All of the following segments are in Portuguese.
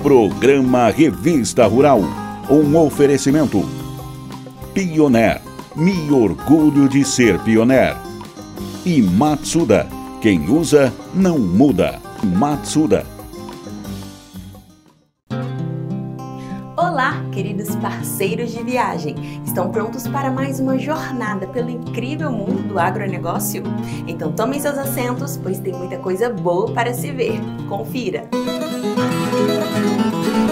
Programa Revista Rural. Um oferecimento. Pioneer. Me orgulho de ser Pioneer. E Matsuda. Quem usa, não muda. Matsuda. Olá, queridos parceiros de viagem! Estão prontos para mais uma jornada pelo incrível mundo do agronegócio? Então tomem seus assentos, pois tem muita coisa boa para se ver. Confira!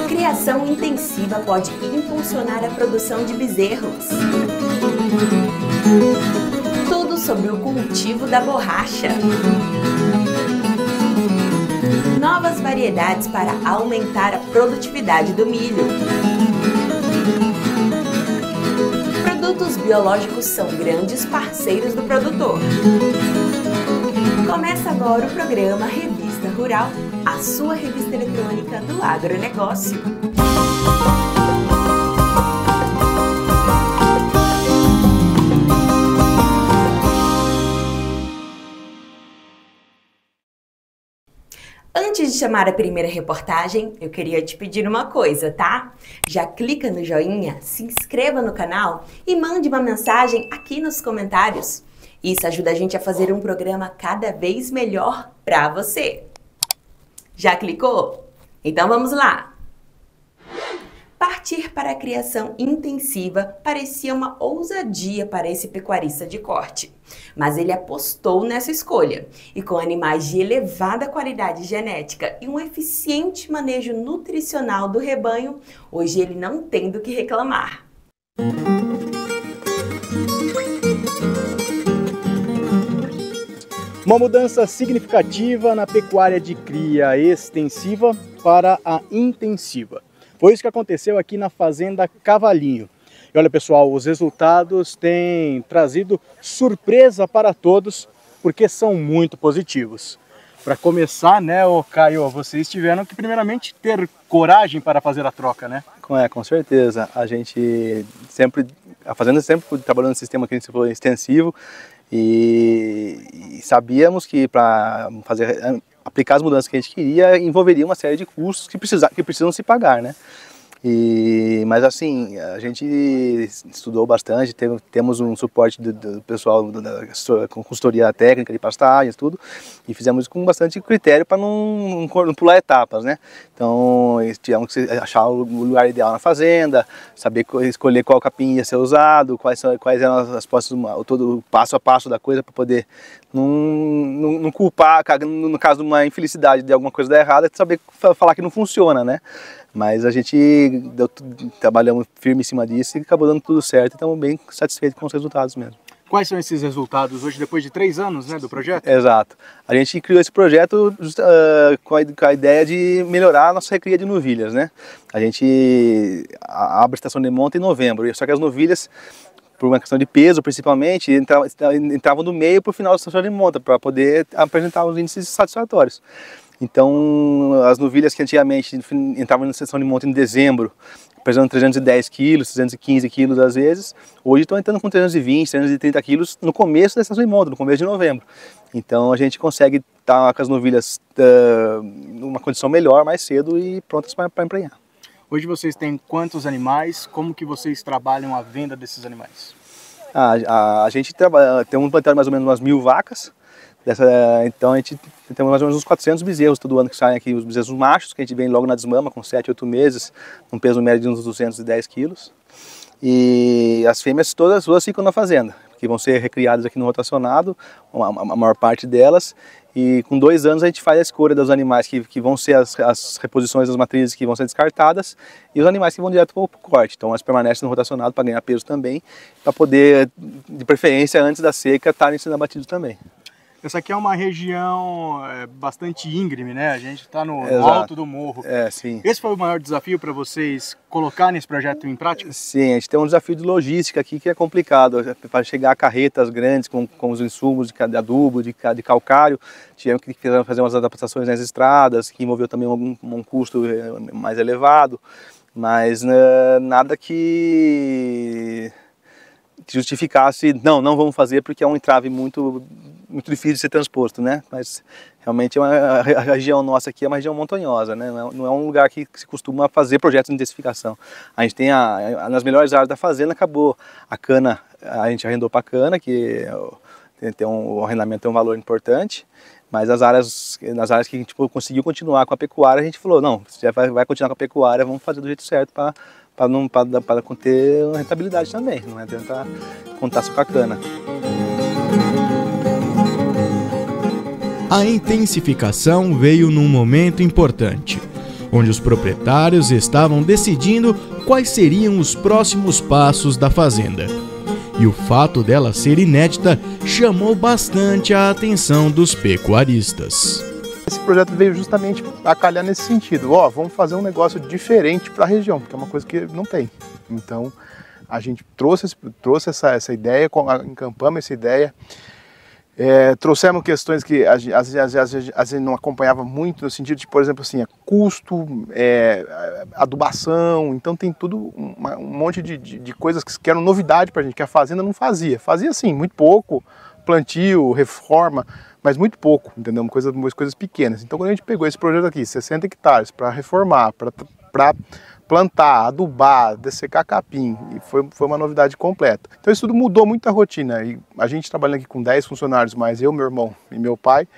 Criação intensiva pode impulsionar a produção de bezerros. Tudo sobre o cultivo da borracha. Novas variedades para aumentar a produtividade do milho. Produtos biológicos são grandes parceiros do produtor. Começa agora o programa Revista Rural, a sua revista eletrônica do agronegócio. Antes de chamar a primeira reportagem, eu queria te pedir uma coisa, tá? Já clica no joinha, se inscreva no canal e mande uma mensagem aqui nos comentários. Isso ajuda a gente a fazer um programa cada vez melhor para você. Já clicou? Então vamos lá! Partir para a criação intensiva parecia uma ousadia para esse pecuarista de corte, mas ele apostou nessa escolha e com animais de elevada qualidade genética e um eficiente manejo nutricional do rebanho, hoje ele não tem do que reclamar. Uma mudança significativa na pecuária de cria extensiva para a intensiva. Foi isso que aconteceu aqui na Fazenda Cavalinho. E olha, pessoal, os resultados têm trazido surpresa para todos, porque são muito positivos. Para começar, né, Caio, vocês tiveram que primeiramente ter coragem para fazer a troca, né? Com certeza. A Fazenda sempre trabalhou no sistema que a gente falou extensivo e sabíamos que para aplicar as mudanças que a gente queria envolveria uma série de custos que precisam se pagar, né? Mas assim, a gente estudou bastante, temos um suporte do pessoal com consultoria técnica de pastagens, tudo, e fizemos isso com bastante critério para não pular etapas, né? Então, tivemos que achar o lugar ideal na fazenda, saber escolher qual capim ia ser usado, quais eram as postas, todo o passo a passo da coisa para poder não culpar, no caso de uma infelicidade de alguma coisa dar errada, saber falar que não funciona, né? Mas a gente trabalhamos firme em cima disso e acabou dando tudo certo e estamos bem satisfeitos com os resultados mesmo. Quais são esses resultados hoje, depois de 3 anos, né, do projeto? Exato. A gente criou esse projeto com a ideia de melhorar a nossa recria de novilhas, né? A gente abre a estação de monta em novembro, só que as novilhas, por uma questão de peso principalmente, entravam no meio para o final da estação de monta, para poder apresentar os índices satisfatórios. Então, as novilhas que antigamente entravam na estação de monta em dezembro, pesando 310 quilos, 315 quilos às vezes, hoje estão entrando com 320, 330 quilos no começo da estação de monta, no começo de novembro. Então a gente consegue estar com as novilhas numa condição melhor, mais cedo e prontas para emprenhar. Hoje vocês têm quantos animais? Como que vocês trabalham a venda desses animais? A gente tem um plantel de mais ou menos umas 1000 vacas. Então a gente tem mais ou menos uns 400 bezerros todo ano que saem aqui, os bezerros machos, que a gente vem logo na desmama com 7, 8 meses, um peso médio de uns 210 quilos. E as fêmeas todas ficam na fazenda, que vão ser recriadas aqui no rotacionado, a maior parte delas. E com 2 anos a gente faz a escolha dos animais que vão ser as reposições das matrizes que vão ser descartadas e os animais que vão direto para o corte. Então elas permanecem no rotacionado para ganhar peso também, para poder, de preferência antes da seca, estarem sendo abatidos também. Essa aqui é uma região bastante íngreme, né? A gente está no alto do morro. Sim. Esse foi o maior desafio para vocês colocar nesse projeto em prática? Sim, a gente tem um desafio de logística aqui que é complicado. Para chegar a carretas grandes com os insumos de adubo, de calcário, tivemos que fazer umas adaptações nas estradas, que envolveu também um custo mais elevado, mas nada que que justificasse, não vamos fazer porque é um entrave muito difícil de ser transposto, né? Mas realmente a região nossa aqui é uma região montanhosa, né? Não é um lugar que se costuma fazer projetos de intensificação. A gente tem nas melhores áreas da fazenda, acabou a cana, a gente arrendou para a cana, que o arrendamento tem um valor importante, mas nas áreas que a gente conseguiu continuar com a pecuária, a gente falou, não, se já vai continuar com a pecuária, vamos fazer do jeito certo para ter rentabilidade também, não é tentar contar só com a cana. A intensificação veio num momento importante, onde os proprietários estavam decidindo quais seriam os próximos passos da fazenda. E o fato dela ser inédita chamou bastante a atenção dos pecuaristas. Esse projeto veio justamente a calhar nesse sentido. Vamos fazer um negócio diferente para a região, porque é uma coisa que não tem. Então, a gente trouxe essa ideia, encampamos essa ideia. Trouxemos questões que às vezes não acompanhava muito, no sentido de, por exemplo, assim, custo, adubação. Então tem tudo um monte de coisas que eram novidade para a gente, que a fazenda não fazia. Fazia assim, muito pouco, plantio, reforma, mas muito pouco, entendeu? Coisas pequenas. Então quando a gente pegou esse projeto aqui, 60 hectares, para reformar, para plantar, adubar, dessecar capim, e foi uma novidade completa. Então isso tudo mudou muito a rotina, e a gente trabalhando aqui com 10 funcionários, mais eu, meu irmão e meu pai,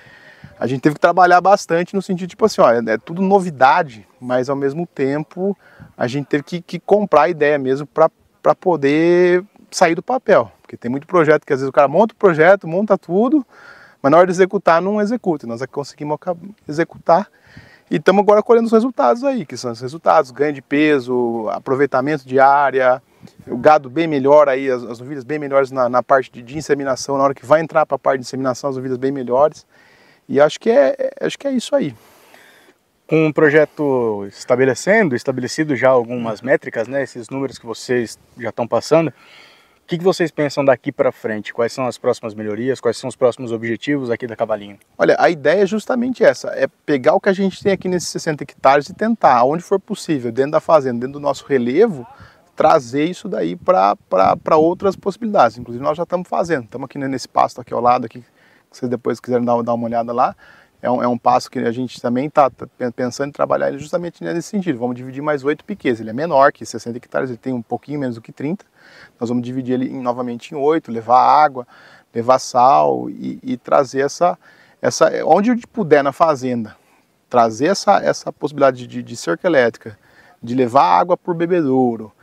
a gente teve que trabalhar bastante no sentido, tipo assim, é tudo novidade, mas ao mesmo tempo a gente teve que comprar a ideia mesmo para poder sair do papel, porque tem muito projeto que às vezes o cara monta o projeto, monta tudo, mas na hora de executar não executa, nós conseguimos executar. E estamos agora colhendo os resultados aí, que são os resultados, ganho de peso, aproveitamento de área, o gado bem melhor aí, as novilhas bem melhores na parte de inseminação, na hora que vai entrar para a parte de inseminação, as novilhas bem melhores. E acho que é isso aí. Com o projeto estabelecido já algumas métricas, né, esses números que vocês já estão passando, o que vocês pensam daqui para frente? Quais são as próximas melhorias? Quais são os próximos objetivos aqui da Cavalinho? Olha, a ideia é justamente essa, é pegar o que a gente tem aqui nesses 60 hectares e tentar, onde for possível, dentro da fazenda, dentro do nosso relevo, trazer isso daí para outras possibilidades. Inclusive nós já estamos fazendo, estamos aqui nesse pasto aqui ao lado, aqui, se vocês depois quiserem dar uma olhada lá, é um passo que a gente também está pensando em trabalhar ele justamente nesse sentido. Vamos dividir mais 8 piquês, ele é menor que 60 hectares, ele tem um pouquinho menos do que 30. Nós vamos dividir ele novamente em 8, levar água, levar sal e trazer onde puder na fazenda, trazer essa possibilidade de cerca elétrica, de levar água por bebedouro,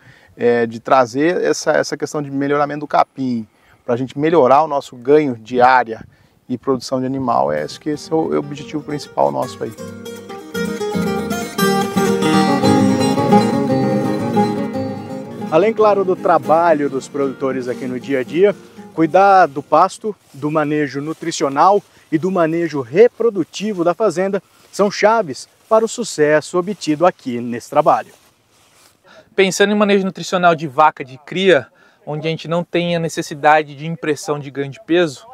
de trazer essa questão de melhoramento do capim, para a gente melhorar o nosso ganho de área e produção de animal. Acho que esse é o objetivo principal nosso aí. Além, claro, do trabalho dos produtores aqui no dia a dia, cuidar do pasto, do manejo nutricional e do manejo reprodutivo da fazenda são chaves para o sucesso obtido aqui nesse trabalho. Pensando em manejo nutricional de vaca de cria, onde a gente não tem a necessidade de impressão de ganho de peso,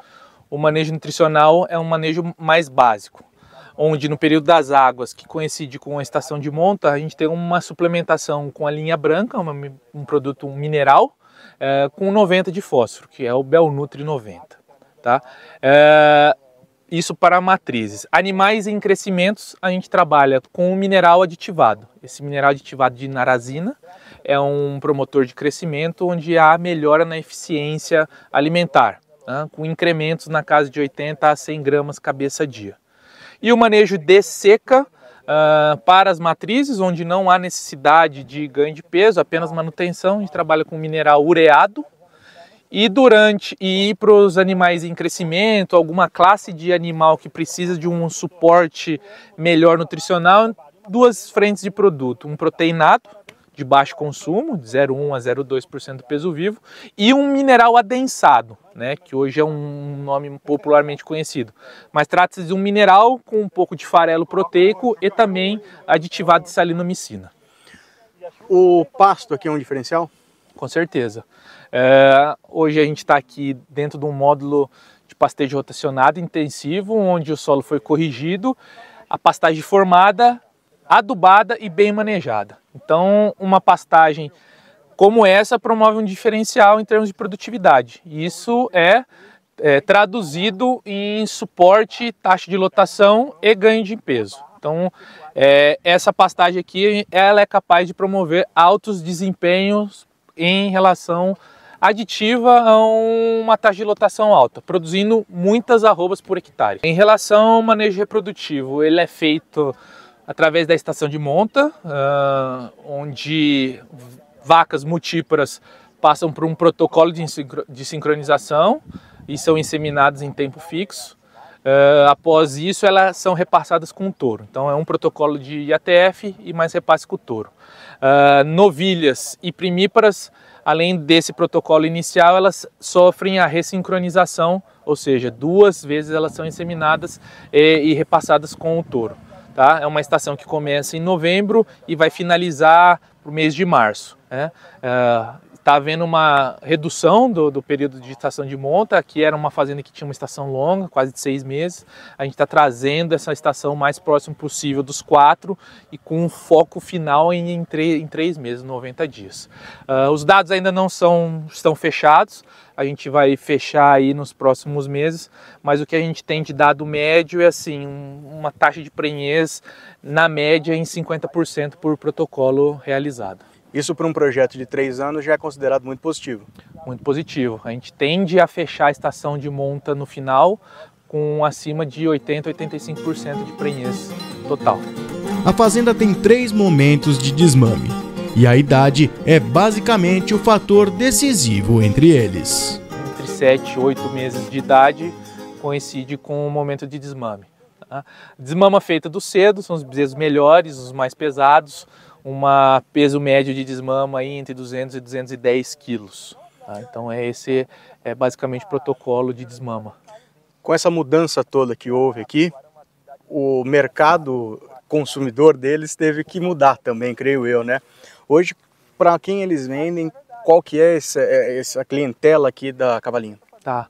o manejo nutricional é um manejo mais básico, onde no período das águas, que coincide com a estação de monta, a gente tem uma suplementação com a linha branca, um produto mineral, com 90 de fósforo, que é o Belnutri 90. Tá? Isso para matrizes. Animais em crescimentos, a gente trabalha com um mineral aditivado. Esse mineral aditivado de narazina é um promotor de crescimento, onde há melhora na eficiência alimentar, com incrementos na casa de 80 a 100 gramas cabeça dia. E o manejo de seca para as matrizes, onde não há necessidade de ganho de peso, apenas manutenção, a gente trabalha com mineral ureado. E para os animais em crescimento, alguma classe de animal que precisa de um suporte melhor nutricional, 2 frentes de produto, um proteinado, de baixo consumo, de 0,1 a 0,2% do peso vivo, e um mineral adensado, né, que hoje é um nome popularmente conhecido. Mas trata-se de um mineral com um pouco de farelo proteico e também aditivado de salinomicina. O pasto aqui é um diferencial? Com certeza. Hoje a gente está aqui dentro de um módulo de pastejo rotacionado intensivo, onde o solo foi corrigido, a pastagem formada, adubada e bem manejada. Então, uma pastagem como essa promove um diferencial em termos de produtividade. Isso é traduzido em suporte, taxa de lotação e ganho de peso. Então, essa pastagem aqui, ela é capaz de promover altos desempenhos em relação aditiva a uma taxa de lotação alta, produzindo muitas arrobas por hectare. Em relação ao manejo reprodutivo, ele é feito através da estação de monta, onde vacas multíparas passam por um protocolo de sincronização e são inseminadas em tempo fixo. Após isso, elas são repassadas com o touro. Então é um protocolo de IATF e mais repasse com o touro. Novilhas e primíparas, além desse protocolo inicial, elas sofrem a ressincronização, ou seja, 2 vezes elas são inseminadas e repassadas com o touro. Tá? É uma estação que começa em novembro e vai finalizar para o mês de março. Está havendo uma redução do período de estação de monta. Aqui era uma fazenda que tinha uma estação longa, quase de 6 meses. A gente está trazendo essa estação mais próximo possível dos 4 e com um foco final em 3 meses, 90 dias. Os dados ainda não estão fechados, a gente vai fechar aí nos próximos meses, mas o que a gente tem de dado médio é assim, uma taxa de prenhez na média em 50% por protocolo realizado. Isso para um projeto de 3 anos já é considerado muito positivo. Muito positivo. A gente tende a fechar a estação de monta no final com acima de 80% a 85% de prenhez total. A fazenda tem 3 momentos de desmame e a idade é basicamente o fator decisivo entre eles. Entre 7 e 8 meses de idade coincide com o momento de desmame. Desmama feita do cedo, são os bezerros melhores, os mais pesados, peso médio de desmama aí entre 200 e 210 quilos. Tá? Então esse é basicamente o protocolo de desmama. Com essa mudança toda que houve aqui, o mercado consumidor deles teve que mudar também, creio eu, né? Hoje, para quem eles vendem, qual que é essa clientela aqui da Cavalinho? Tá.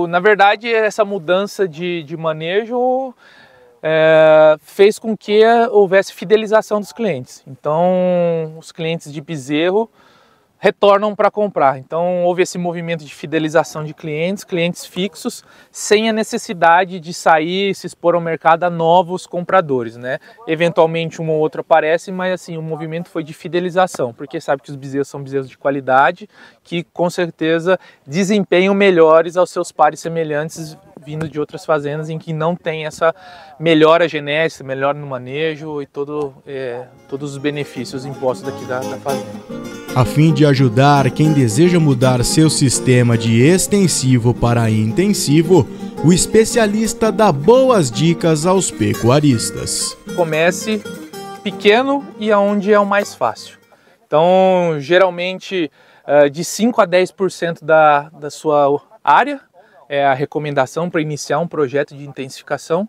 Na verdade, essa mudança de manejo fez com que houvesse fidelização dos clientes. Então, os clientes de bezerro retornam para comprar. Então, houve esse movimento de fidelização de clientes fixos, sem a necessidade de sair e se expor ao mercado a novos compradores, né? Eventualmente, um ou outro aparece, mas assim, o movimento foi de fidelização, porque sabe que os bezerros são bezerros de qualidade, que com certeza desempenham melhores aos seus pares semelhantes vindo de outras fazendas em que não tem essa melhora genética, melhora no manejo e todos os benefícios impostos daqui da fazenda. A fim de ajudar quem deseja mudar seu sistema de extensivo para intensivo, o especialista dá boas dicas aos pecuaristas. Comece pequeno e aonde é o mais fácil. Então, geralmente, de 5 a 10% da sua área é a recomendação para iniciar um projeto de intensificação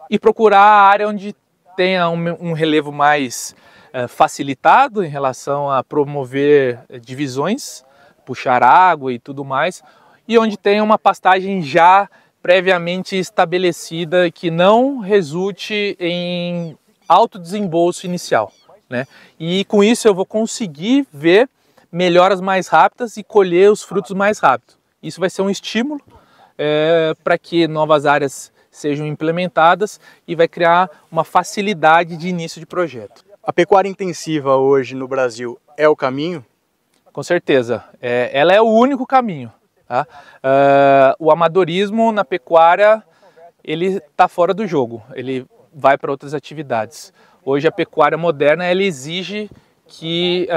e procurar a área onde tenha um relevo mais facilitado em relação a promover divisões, puxar água e tudo mais, e onde tem uma pastagem já previamente estabelecida que não resulte em alto desembolso inicial, né? E com isso eu vou conseguir ver melhoras mais rápidas e colher os frutos mais rápido. Isso vai ser um estímulo para que novas áreas sejam implementadas e vai criar uma facilidade de início de projeto. A pecuária intensiva hoje no Brasil é o caminho? Com certeza, ela é o único caminho. Tá? O amadorismo na pecuária, ele está fora do jogo, ele vai para outras atividades. Hoje a pecuária moderna, ela exige que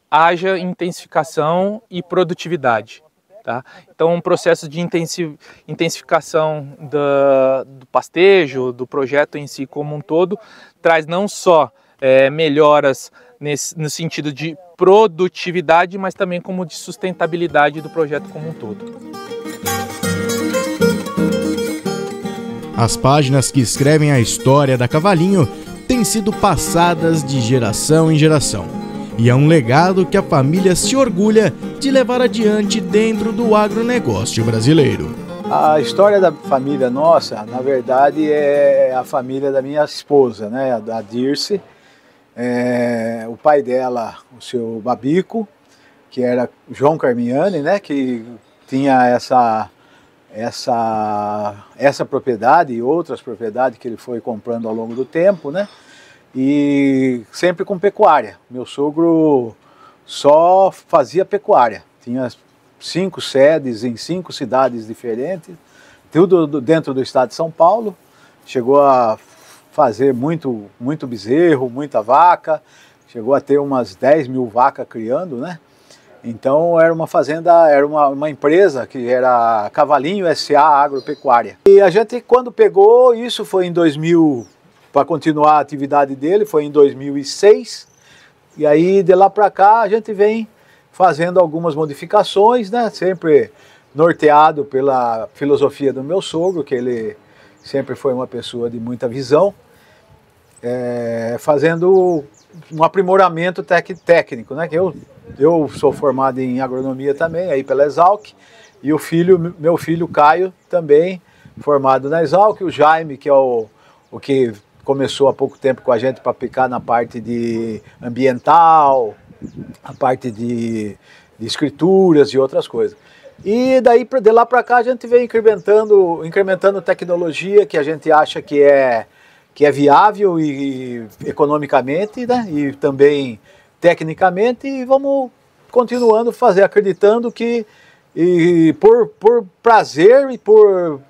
haja intensificação e produtividade. Tá? Então, um processo de intensificação do pastejo, do projeto em si como um todo, traz não só melhoras no sentido de produtividade, mas também como de sustentabilidade do projeto como um todo. As páginas que escrevem a história da Cavalinho têm sido passadas de geração em geração. E é um legado que a família se orgulha de levar adiante dentro do agronegócio brasileiro. A história da família nossa, na verdade, é a família da minha esposa, né, a Dirce. o pai dela, o seu Babico, que era João Carmiani, né, que tinha essa propriedade e outras propriedades que ele foi comprando ao longo do tempo, né, e sempre com pecuária. Meu sogro só fazia pecuária, tinha 5 sedes em 5 cidades diferentes, tudo dentro do estado de São Paulo. Chegou a fazer muito bezerro, muita vaca, chegou a ter umas 10 mil vacas criando, né? Então era uma fazenda, era uma empresa que era Cavalinho S.A. Agropecuária. E a gente, quando pegou, isso foi em 2000, para continuar a atividade dele, foi em 2006. E aí de lá para cá a gente vem fazendo algumas modificações, né? Sempre norteado pela filosofia do meu sogro, que ele sempre foi uma pessoa de muita visão, fazendo um aprimoramento técnico, né? Que eu sou formado em agronomia também, aí pela Exalc, e meu filho Caio também formado na Exalc, o Jaime, que é o que começou há pouco tempo com a gente para aplicar na parte de ambiental, a parte de escrituras e outras coisas. E daí de lá para cá a gente vem incrementando tecnologia que a gente acha que é viável e economicamente, né? E também tecnicamente, e vamos continuando acreditando que por prazer e por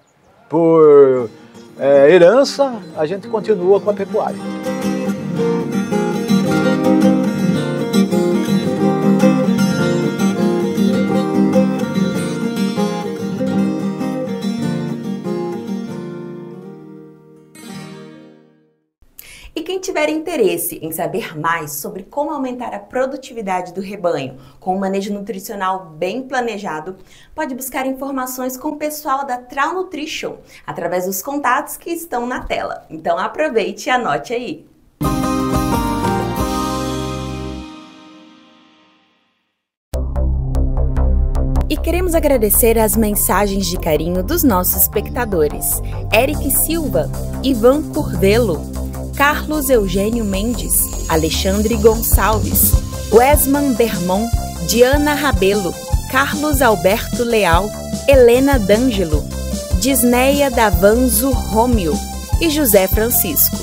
herança a gente continua com a pecuária. E quem tiver interesse em saber mais sobre como aumentar a produtividade do rebanho com um manejo nutricional bem planejado, pode buscar informações com o pessoal da Trau Nutrition, através dos contatos que estão na tela. Então aproveite e anote aí! E queremos agradecer as mensagens de carinho dos nossos espectadores: Eric Silva, Ivan Curvelo, Carlos Eugênio Mendes, Alexandre Gonçalves, Wesman Bermon, Diana Rabelo, Carlos Alberto Leal, Helena D'Angelo, Disneia Davanzo Rômio e José Francisco.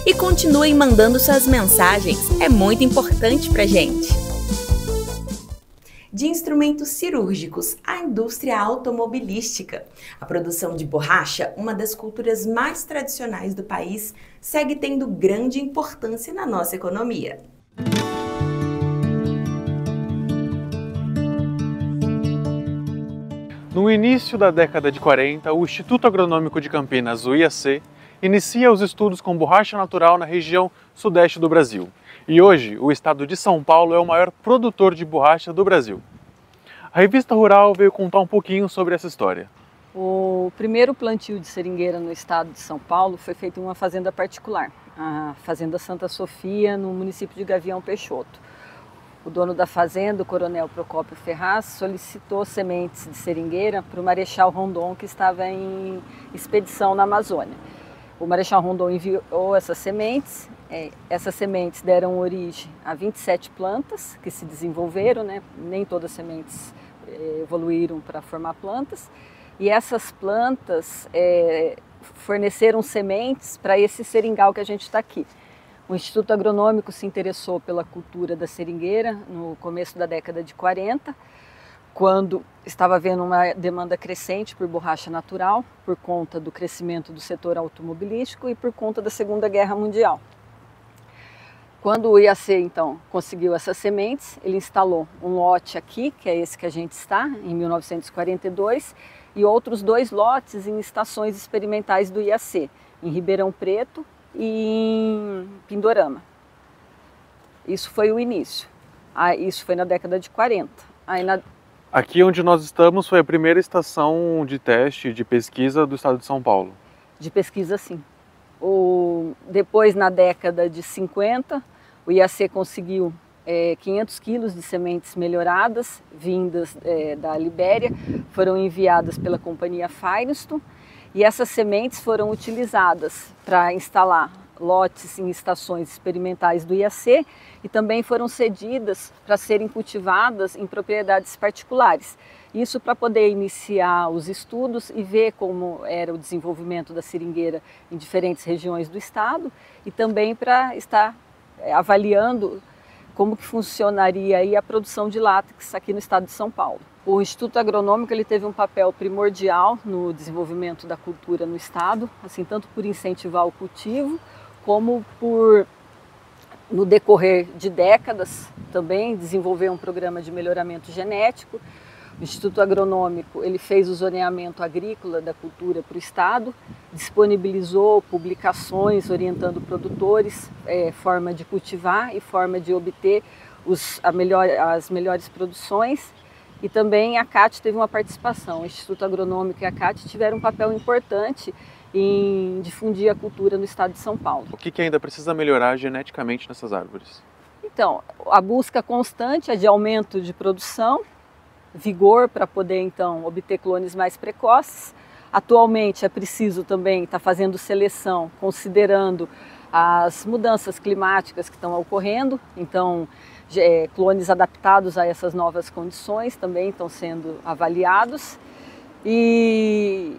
E continuem mandando suas mensagens, é muito importante pra gente! De instrumentos cirúrgicos à indústria automobilística. A produção de borracha, uma das culturas mais tradicionais do país, segue tendo grande importância na nossa economia. No início da década de 40, o Instituto Agronômico de Campinas, o IAC, inicia os estudos com borracha natural na região sudeste do Brasil. E hoje, o estado de São Paulo é o maior produtor de borracha do Brasil. A revista Rural veio contar um pouquinho sobre essa história. O primeiro plantio de seringueira no estado de São Paulo foi feito em uma fazenda particular, a Fazenda Santa Sofia, no município de Gavião Peixoto. O dono da fazenda, o coronel Procópio Ferraz, solicitou sementes de seringueira para o Marechal Rondon, que estava em expedição na Amazônia. O Marechal Rondon enviou essas sementes. Essas sementes deram origem a 27 plantas que se desenvolveram, né? Nem todas as sementes evoluíram para formar plantas. E essas plantas forneceram sementes para esse seringal que a gente está aqui. O Instituto Agronômico se interessou pela cultura da seringueira no começo da década de 40, quando estava havendo uma demanda crescente por borracha natural, por conta do crescimento do setor automobilístico e por conta da Segunda Guerra Mundial. Quando o IAC, então, conseguiu essas sementes, ele instalou um lote aqui, que é esse que a gente está, em 1942, e outros 2 lotes em estações experimentais do IAC, em Ribeirão Preto e em Pindorama. Isso foi o início. Isso foi na década de 40. Aqui onde nós estamos foi a primeira estação de teste de pesquisa do estado de São Paulo. De pesquisa, sim. Depois, na década de 50, o IAC conseguiu 500 quilos de sementes melhoradas, vindas da Libéria, foram enviadas pela companhia Firestone, e essas sementes foram utilizadas para instalar lotes em estações experimentais do IAC e também foram cedidas para serem cultivadas em propriedades particulares. Isso para poder iniciar os estudos e ver como era o desenvolvimento da seringueira em diferentes regiões do estado e também para estar avaliando como que funcionaria aí a produção de látex aqui no estado de São Paulo. O Instituto Agronômico ele teve um papel primordial no desenvolvimento da cultura no estado, assim, tanto por incentivar o cultivo, como por, no decorrer de décadas, também desenvolver um programa de melhoramento genético. O Instituto Agronômico ele fez o zoneamento agrícola da cultura para o estado, disponibilizou publicações orientando produtores, forma de cultivar e forma de obter as melhores produções. E também a CAT teve uma participação. O Instituto Agronômico e a CAT tiveram um papel importante em difundir a cultura no estado de São Paulo. O que ainda precisa melhorar geneticamente nessas árvores? Então, a busca constante é de aumento de produção, vigor para poder então obter clones mais precoces. Atualmente é preciso também estar fazendo seleção, considerando as mudanças climáticas que estão ocorrendo, então clones adaptados a essas novas condições também estão sendo avaliados. E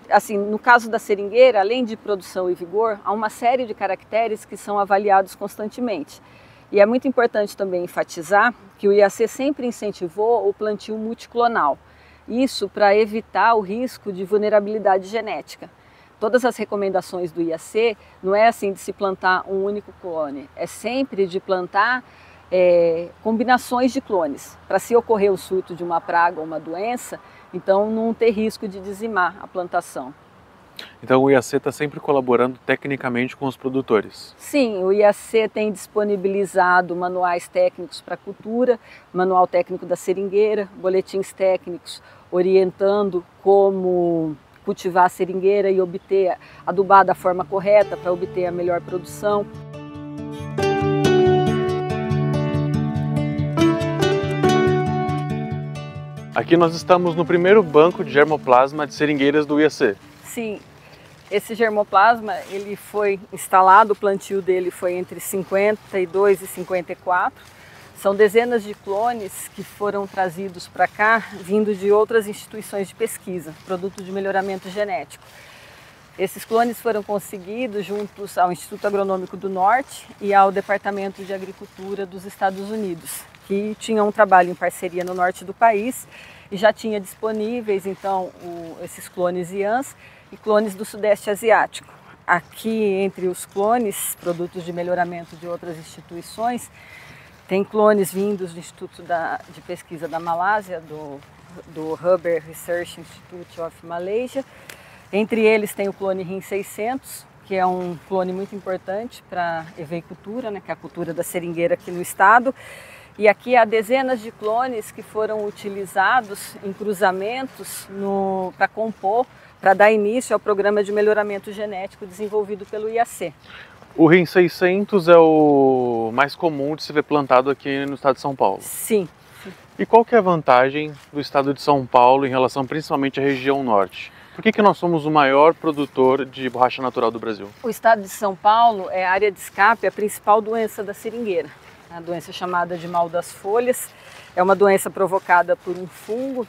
assim, no caso da seringueira, além de produção e vigor, há uma série de caracteres que são avaliados constantemente. E é muito importante também enfatizar que o IAC sempre incentivou o plantio multiclonal. Isso para evitar o risco de vulnerabilidade genética. Todas as recomendações do IAC não é assim de se plantar um único clone, é sempre de plantar combinações de clones, para se ocorrer o surto de uma praga ou uma doença, então não ter risco de dizimar a plantação. Então o IAC está sempre colaborando tecnicamente com os produtores? Sim, o IAC tem disponibilizado manuais técnicos para cultura, manual técnico da seringueira, boletins técnicos orientando como cultivar a seringueira e obter, adubar da forma correta para obter a melhor produção. Aqui nós estamos no primeiro banco de germoplasma de seringueiras do IAC. Sim, esse germoplasma ele foi instalado, o plantio dele foi entre 52 e 54. São dezenas de clones que foram trazidos para cá, vindo de outras instituições de pesquisa, produto de melhoramento genético. Esses clones foram conseguidos juntos ao Instituto Agronômico do Norte e ao Departamento de Agricultura dos Estados Unidos, que tinham um trabalho em parceria no norte do país e já tinha disponíveis então esses clones IANs e clones do Sudeste Asiático. Aqui entre os clones, produtos de melhoramento de outras instituições, tem clones vindos do Instituto de Pesquisa da Malásia, do Hubber Research Institute of Malaysia. Entre eles tem o clone RIN 600, que é um clone muito importante para a eveicultura, né, que é a cultura da seringueira aqui no estado. E aqui há dezenas de clones que foram utilizados em cruzamentos para compor, para dar início ao programa de melhoramento genético desenvolvido pelo IAC. O RIN 600 é o mais comum de se ver plantado aqui no estado de São Paulo? Sim. E qual que é a vantagem do estado de São Paulo em relação principalmente à região norte? Por que nós somos o maior produtor de borracha natural do Brasil? O estado de São Paulo é a área de escape, a principal doença da seringueira. A doença chamada de mal das folhas é uma doença provocada por um fungo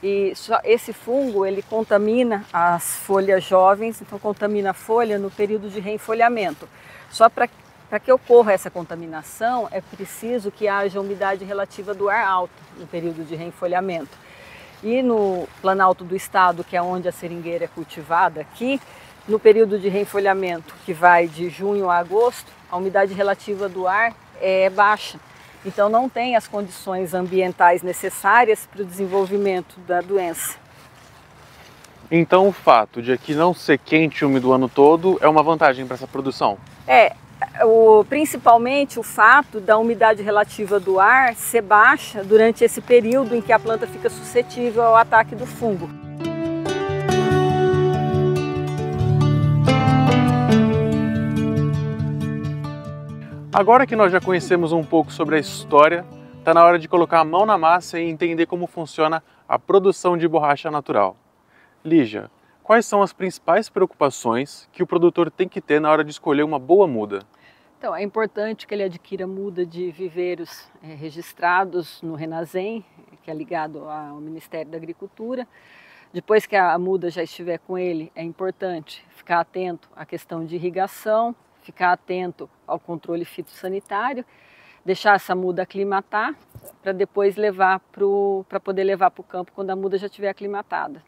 e esse fungo ele contamina as folhas jovens, então contamina a folha no período de reenfolhamento. Só para que ocorra essa contaminação é preciso que haja umidade relativa do ar alto no período de reenfolhamento. E no Planalto do Estado, que é onde a seringueira é cultivada aqui, no período de reenfolhamento, que vai de junho a agosto, a umidade relativa do ar é baixa. Então não tem as condições ambientais necessárias para o desenvolvimento da doença. Então o fato de aqui não ser quente e úmido o ano todo é uma vantagem para essa produção? Principalmente o fato da umidade relativa do ar ser baixa durante esse período em que a planta fica suscetível ao ataque do fungo. Agora que nós já conhecemos um pouco sobre a história, está na hora de colocar a mão na massa e entender como funciona a produção de borracha natural. Lígia, Quais são as principais preocupações que o produtor tem que ter na hora de escolher uma boa muda? Então, é importante que ele adquira muda de viveiros registrados no Renasem, que é ligado ao Ministério da Agricultura. Depois que a muda já estiver com ele, é importante ficar atento à questão de irrigação, ficar atento ao controle fitossanitário, deixar essa muda aclimatar para depois para poder levar para o campo quando a muda já estiver aclimatada.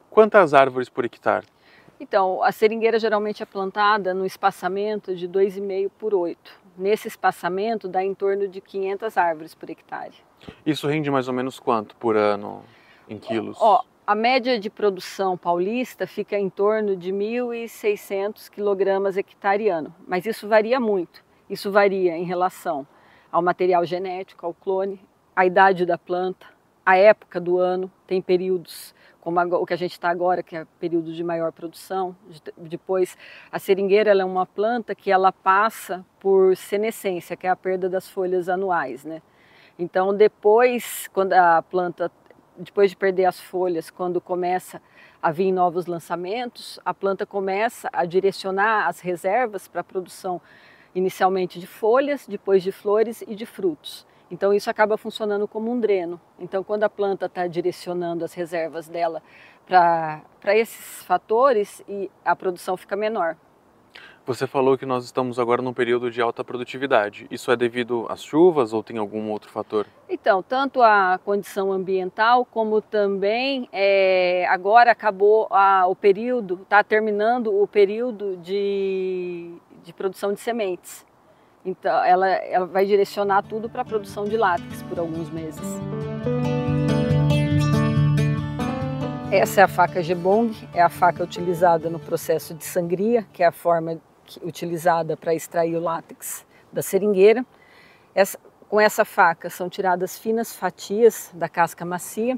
Quantas árvores por hectare? Então, a seringueira geralmente é plantada no espaçamento de 2,5 por 8. Nesse espaçamento dá em torno de 500 árvores por hectare. Isso rende mais ou menos quanto por ano em quilos? A média de produção paulista fica em torno de 1.600 kg hectare ano, mas isso varia muito. Isso varia em relação ao material genético, ao clone, à idade da planta, à época do ano. Tem períodos como o que a gente está agora, que é período de maior produção. Depois, a seringueira ela é uma planta que ela passa por senescência, que é a perda das folhas anuais, né? Então, depois, quando a planta, depois de perder as folhas, quando começa a vir novos lançamentos, a planta começa a direcionar as reservas para a produção inicialmente de folhas, depois de flores e de frutos. Então isso acaba funcionando como um dreno. Então quando a planta está direcionando as reservas dela para esses fatores, e a produção fica menor. Você falou que nós estamos agora num período de alta produtividade. Isso é devido às chuvas ou tem algum outro fator? Então, tanto a condição ambiental como também agora acabou o período, está terminando o período de produção de sementes. Então, ela vai direcionar tudo para a produção de látex por alguns meses. Essa é a faca Gebong, é a faca utilizada no processo de sangria, que é a forma utilizada para extrair o látex da seringueira. Com essa faca são tiradas finas fatias da casca macia,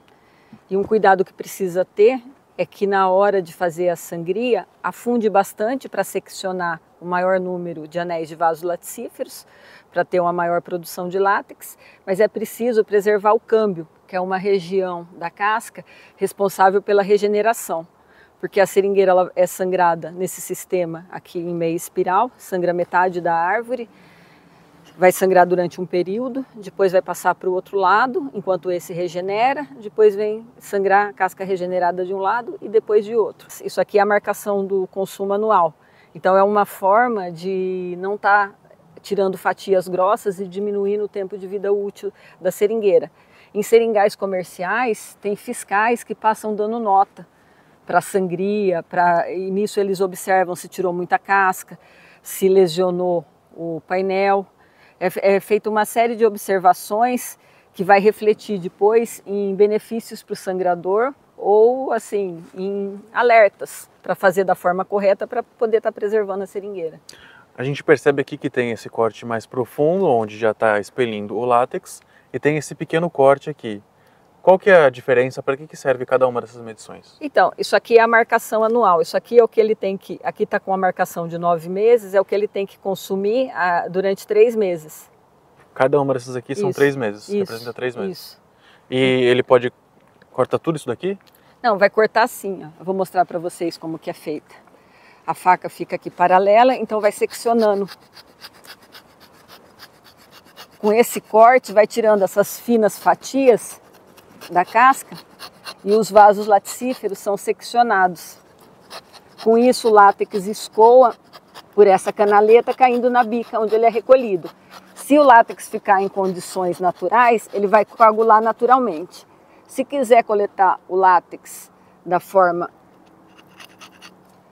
e um cuidado que precisa ter é que na hora de fazer a sangria, afunde bastante para seccionar o maior número de anéis de vasos laticíferos, para ter uma maior produção de látex, mas é preciso preservar o câmbio, que é uma região da casca responsável pela regeneração, porque a seringueira ela é sangrada nesse sistema aqui em meia espiral, sangra metade da árvore, vai sangrar durante um período, depois vai passar para o outro lado, enquanto esse regenera, depois vem sangrar a casca regenerada de um lado e depois de outro. Isso aqui é a marcação do consumo anual. Então é uma forma de não estar tirando fatias grossas e diminuindo o tempo de vida útil da seringueira. Em seringais comerciais, tem fiscais que passam dando nota para sangria, e nisso eles observam se tirou muita casca, se lesionou o painel. É feita uma série de observações que vai refletir depois em benefícios para o sangrador ou assim, em alertas para fazer da forma correta para poder estar preservando a seringueira. A gente percebe aqui que tem esse corte mais profundo, onde já está expelindo o látex, e tem esse pequeno corte aqui. Qual que é a diferença? Para que serve cada uma dessas medições? Então, isso aqui é a marcação anual. Isso aqui é o que ele tem que... Aqui está com a marcação de 9 meses, é o que ele tem que consumir durante 3 meses. Cada uma dessas aqui são 3 meses, representa 3 meses. Isso. E ele pode cortar tudo isso daqui? Não, vai cortar assim, ó. Eu vou mostrar para vocês como que é feita. A faca fica aqui paralela, então vai seccionando. Com esse corte, vai tirando essas finas fatias da casca e os vasos laticíferos são seccionados. Com isso, o látex escoa por essa canaleta caindo na bica onde ele é recolhido. Se o látex ficar em condições naturais, ele vai coagular naturalmente. Se quiser coletar o látex da forma...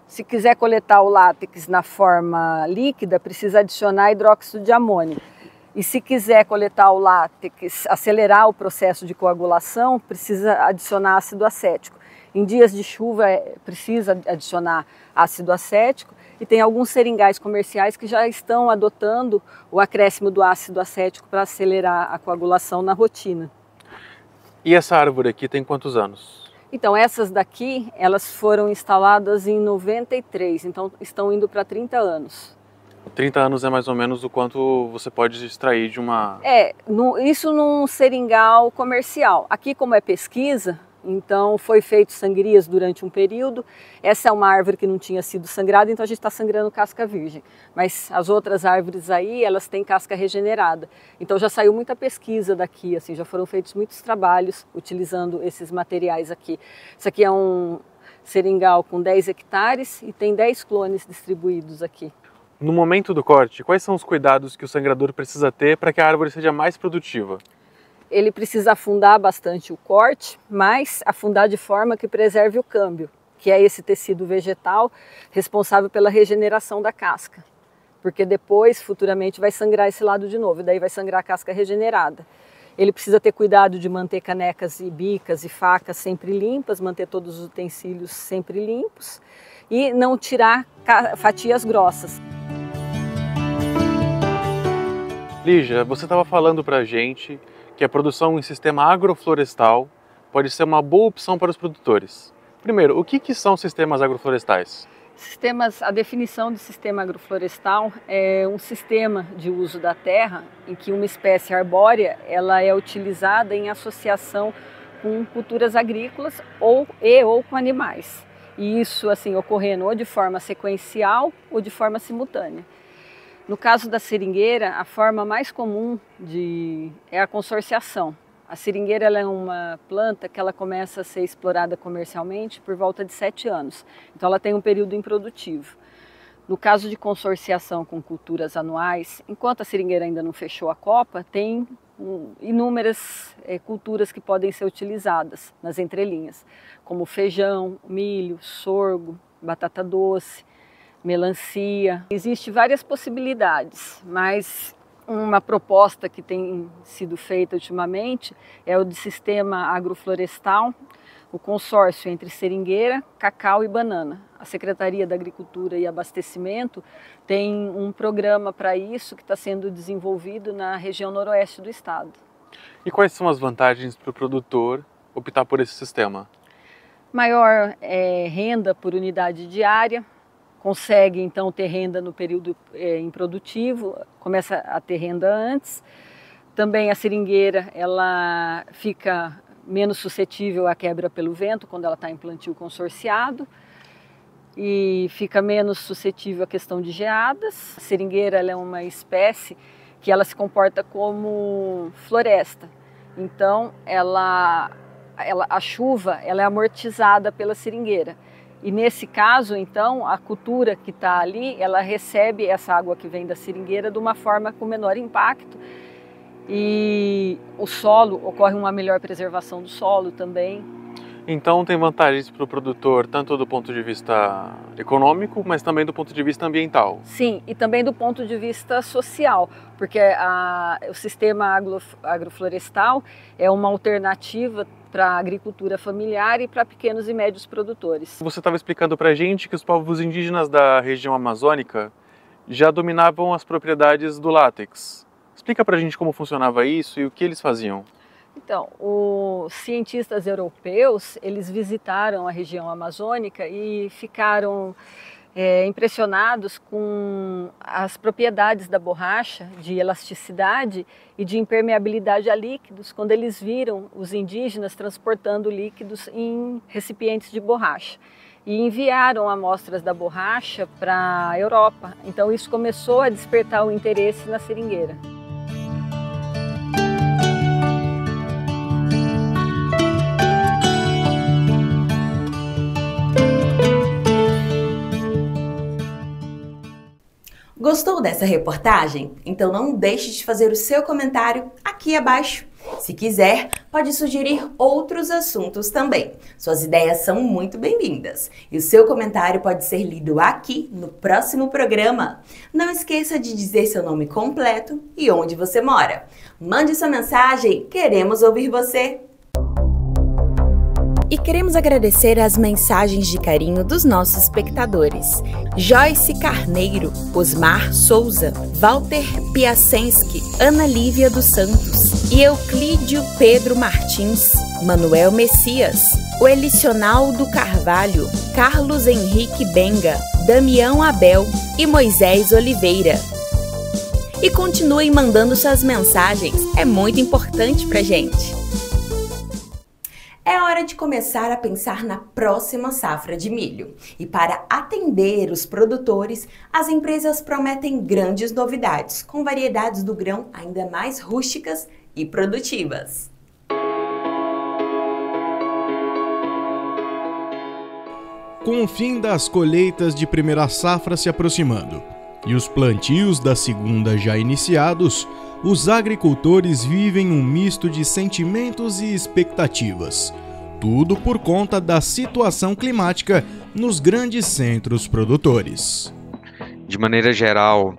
Se quiser coletar o látex na forma líquida, precisa adicionar hidróxido de amônio. E se quiser coletar o látex, acelerar o processo de coagulação, precisa adicionar ácido acético. Em dias de chuva, precisa adicionar ácido acético. E tem alguns seringais comerciais que já estão adotando o acréscimo do ácido acético para acelerar a coagulação na rotina. E essa árvore aqui tem quantos anos? Então, essas daqui, elas foram instaladas em 93, então estão indo para 30 anos. 30 anos é mais ou menos o quanto você pode extrair de uma... Isso num seringal comercial. Aqui, como é pesquisa, Então foi feito sangrias durante um período. Essa é uma árvore que não tinha sido sangrada, então a gente está sangrando casca virgem. Mas as outras árvores aí, elas têm casca regenerada. Então já saiu muita pesquisa daqui, assim, já foram feitos muitos trabalhos utilizando esses materiais aqui. Isso aqui é um seringal com 10 hectares e tem 10 clones distribuídos aqui. No momento do corte, quais são os cuidados que o sangrador precisa ter para que a árvore seja mais produtiva? Ele precisa afundar bastante o corte, mas afundar de forma que preserve o câmbio, que é esse tecido vegetal responsável pela regeneração da casca. Porque depois, futuramente, vai sangrar esse lado de novo, e daí vai sangrar a casca regenerada. Ele precisa ter cuidado de manter canecas e bicas e facas sempre limpas, manter todos os utensílios sempre limpos e não tirar fatias grossas. Lígia, você estava falando para a gente que a produção em sistema agroflorestal pode ser uma boa opção para os produtores. Primeiro, o que são sistemas agroflorestais? A definição de sistema agroflorestal é um sistema de uso da terra em que uma espécie arbórea ela é utilizada em associação com culturas agrícolas ou com animais. E isso assim ocorrendo ou de forma sequencial ou de forma simultânea. No caso da seringueira, a forma mais comum é a consorciação. A seringueira ela é uma planta que ela começa a ser explorada comercialmente por volta de 7 anos. Então ela tem um período improdutivo. No caso de consorciação com culturas anuais, enquanto a seringueira ainda não fechou a copa, tem inúmeras culturas que podem ser utilizadas nas entrelinhas, como feijão, milho, sorgo, batata doce, melancia. Existem várias possibilidades, mas uma proposta que tem sido feita ultimamente é o de sistema agroflorestal, o consórcio entre seringueira, cacau e banana. A Secretaria da Agricultura e Abastecimento tem um programa para isso que está sendo desenvolvido na região noroeste do estado. E quais são as vantagens para o produtor optar por esse sistema? Maior renda por unidade diária. Consegue então ter renda no período improdutivo, começa a ter renda antes. Também a seringueira ela fica menos suscetível à quebra pelo vento quando ela está em plantio consorciado e fica menos suscetível à questão de geadas. A seringueira ela é uma espécie que ela se comporta como floresta, então a chuva ela é amortizada pela seringueira. E nesse caso, então, a cultura que está ali, ela recebe essa água que vem da seringueira de uma forma com menor impacto. E o solo, ocorre uma melhor preservação do solo também. Então tem vantagens para o produtor, tanto do ponto de vista econômico, mas também do ponto de vista ambiental. Sim, e também do ponto de vista social, porque o sistema agroflorestal é uma alternativa para a agricultura familiar e para pequenos e médios produtores. Você estava explicando para a gente que os povos indígenas da região amazônica já dominavam as propriedades do látex. Explica para a gente como funcionava isso e o que eles faziam. Então, os cientistas europeus, eles visitaram a região amazônica e ficaram impressionados com as propriedades da borracha, de elasticidade e de impermeabilidade a líquidos, quando eles viram os indígenas transportando líquidos em recipientes de borracha. E enviaram amostras da borracha para a Europa. Então isso começou a despertar o interesse na seringueira. Gostou dessa reportagem? Então não deixe de fazer o seu comentário aqui abaixo. Se quiser, pode sugerir outros assuntos também. Suas ideias são muito bem-vindas. E o seu comentário pode ser lido aqui no próximo programa. Não esqueça de dizer seu nome completo e onde você mora. Mande sua mensagem, queremos ouvir você! E queremos agradecer as mensagens de carinho dos nossos espectadores. Joyce Carneiro, Osmar Souza, Walter Piacenski, Ana Lívia dos Santos, Euclídio Pedro Martins, Manuel Messias, o Elicionaldo Carvalho, Carlos Henrique Benga, Damião Abel e Moisés Oliveira. E continuem mandando suas mensagens, é muito importante pra gente. É hora de começar a pensar na próxima safra de milho. E para atender os produtores, as empresas prometem grandes novidades, com variedades do grão ainda mais rústicas e produtivas. Com o fim das colheitas de primeira safra se aproximando e os plantios da segunda já iniciados, os agricultores vivem um misto de sentimentos e expectativas. Tudo por conta da situação climática nos grandes centros produtores. De maneira geral,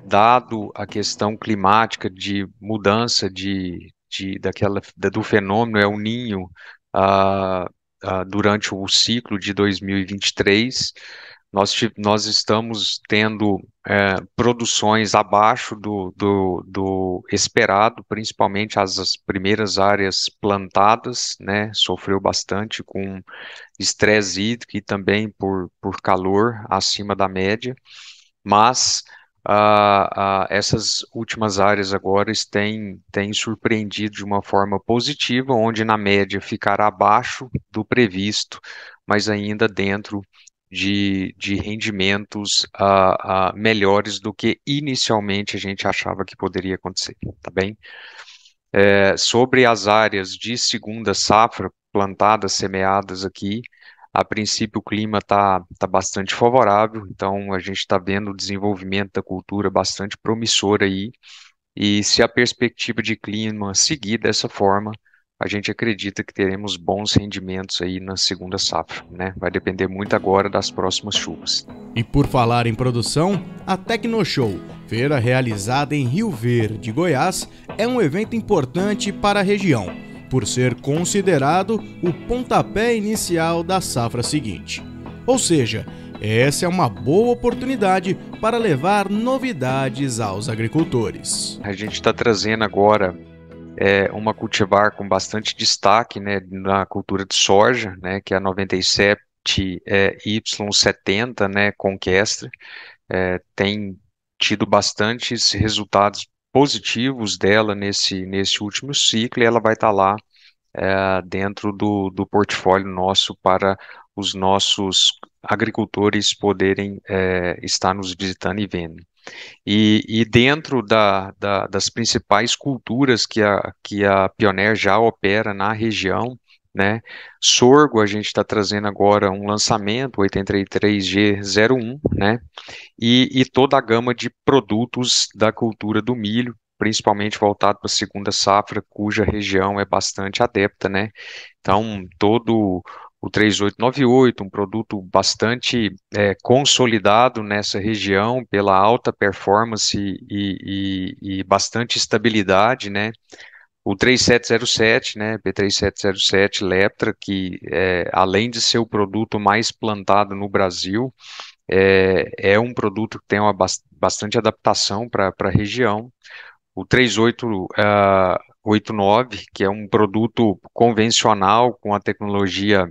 dado a questão climática de mudança do fenômeno El Niño, durante o ciclo de 2023, nós estamos tendo produções abaixo do esperado, principalmente as primeiras áreas plantadas, né, sofreu bastante com estresse hídrico e também por calor acima da média, mas essas últimas áreas agora têm surpreendido de uma forma positiva, onde na média ficará abaixo do previsto, mas ainda dentro de rendimentos melhores do que inicialmente a gente achava que poderia acontecer, tá bem? Sobre as áreas de segunda safra plantadas, semeadas aqui, a princípio o clima está bastante favorável, então a gente está vendo o desenvolvimento da cultura bastante promissor aí, e se a perspectiva de clima seguir dessa forma, a gente acredita que teremos bons rendimentos aí na segunda safra, né? Vai depender muito agora das próximas chuvas. E por falar em produção, a Tecnoshow, feira realizada em Rio Verde, Goiás, é um evento importante para a região, por ser considerado o pontapé inicial da safra seguinte. Ou seja, essa é uma boa oportunidade para levar novidades aos agricultores. A gente está trazendo agora uma cultivar com bastante destaque, né, na cultura de soja, né, que é a 97 Y70, né, Conquestra, tem tido bastantes resultados positivos dela nesse último ciclo, e ela vai estar lá dentro do portfólio nosso para os nossos agricultores poderem estar nos visitando e vendo. E dentro das principais culturas que a Pioneer já opera na região, né, sorgo, a gente está trazendo agora um lançamento, 83G01, né, e toda a gama de produtos da cultura do milho, principalmente voltado para a segunda safra, cuja região é bastante adepta, né, então todo o 3898, um produto bastante consolidado nessa região pela alta performance e bastante estabilidade, né? O 3707, né? B3707 Leptra, que além de ser o produto mais plantado no Brasil, é um produto que tem uma bastante adaptação para a região. O 3889, que é um produto convencional com a tecnologia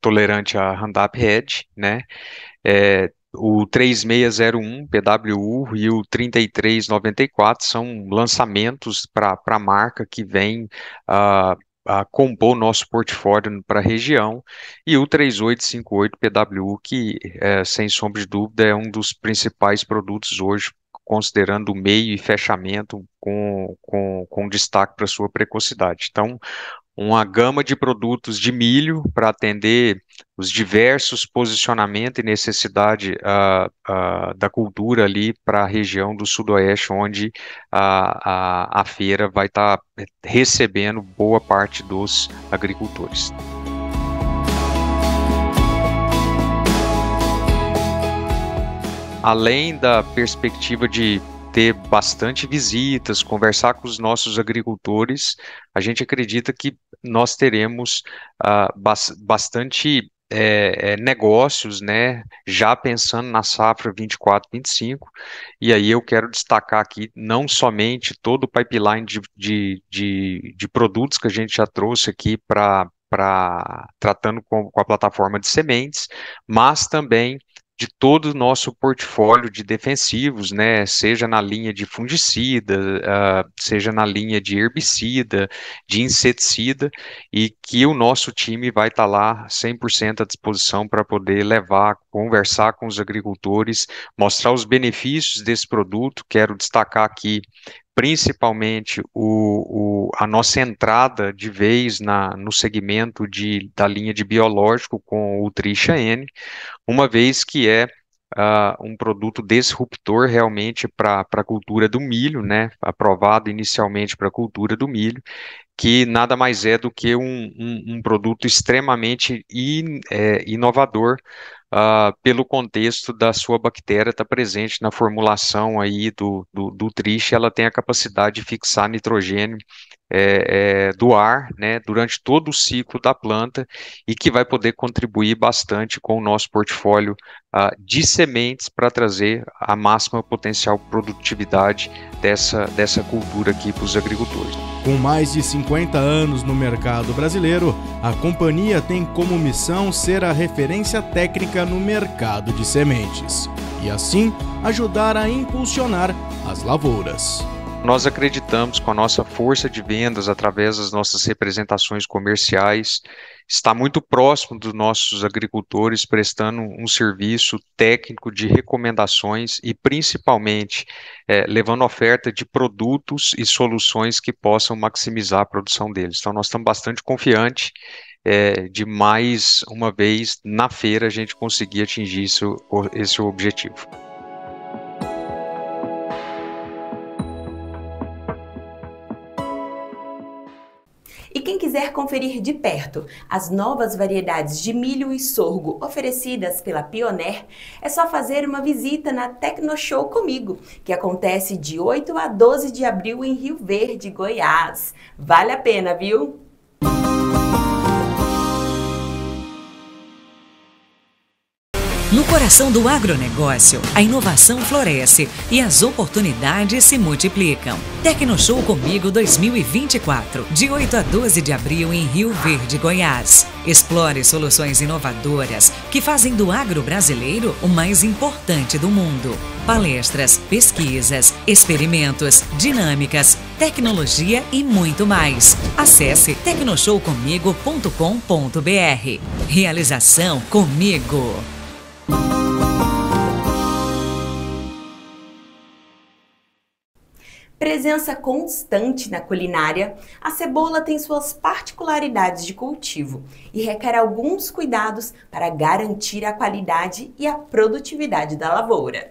tolerante a Roundup Ready, né? O 3601 PWU e o 3394 são lançamentos para a marca que vem a compor nosso portfólio para a região, e o 3858 PWU, que sem sombra de dúvida é um dos principais produtos hoje, considerando o meio e fechamento com destaque para sua precocidade. Então, uma gama de produtos de milho para atender os diversos posicionamentos e necessidade da cultura ali para a região do Sudoeste, onde a feira vai estar recebendo boa parte dos agricultores. Além da perspectiva de ter bastante visitas, conversar com os nossos agricultores, a gente acredita que nós teremos bastante negócios, né, já pensando na safra 24-25, e aí eu quero destacar aqui não somente todo o pipeline de produtos que a gente já trouxe aqui tratando com a plataforma de sementes, mas também de todo o nosso portfólio de defensivos, né, seja na linha de fungicida, seja na linha de herbicida, de inseticida, e que o nosso time vai estar lá 100% à disposição para poder levar, conversar com os agricultores, mostrar os benefícios desse produto. Quero destacar aqui principalmente a nossa entrada de vez no segmento da linha de biológico com o Tricha N, uma vez que é um produto disruptor realmente para a cultura do milho, né, aprovado inicialmente para a cultura do milho, que nada mais é do que um produto extremamente inovador, pelo contexto da sua bactéria estar presente na formulação aí do Tricha. Ela tem a capacidade de fixar nitrogênio do ar, né, durante todo o ciclo da planta, e que vai poder contribuir bastante com o nosso portfólio de sementes para trazer a máxima potencial produtividade dessa cultura aqui para os agricultores. Com mais de 50 anos no mercado brasileiro, a companhia tem como missão ser a referência técnica no mercado de sementes e, assim, ajudar a impulsionar as lavouras. Nós acreditamos, com a nossa força de vendas, através das nossas representações comerciais, está muito próximo dos nossos agricultores, prestando um serviço técnico de recomendações e, principalmente, levando oferta de produtos e soluções que possam maximizar a produção deles. Então, nós estamos bastante confiantes de mais uma vez, na feira, a gente conseguir atingir esse objetivo. E quem quiser conferir de perto as novas variedades de milho e sorgo oferecidas pela Pioneer, é só fazer uma visita na Tecnoshow comigo, que acontece de 8 a 12 de abril em Rio Verde, Goiás. Vale a pena, viu? No coração do agronegócio, a inovação floresce e as oportunidades se multiplicam. Tecnoshow Comigo 2024, de 8 a 12 de abril em Rio Verde, Goiás. Explore soluções inovadoras que fazem do agro brasileiro o mais importante do mundo. Palestras, pesquisas, experimentos, dinâmicas, tecnologia e muito mais. Acesse tecnoshowcomigo.com.br. Realização Comigo. Presença constante na culinária, a cebola tem suas particularidades de cultivo e requer alguns cuidados para garantir a qualidade e a produtividade da lavoura.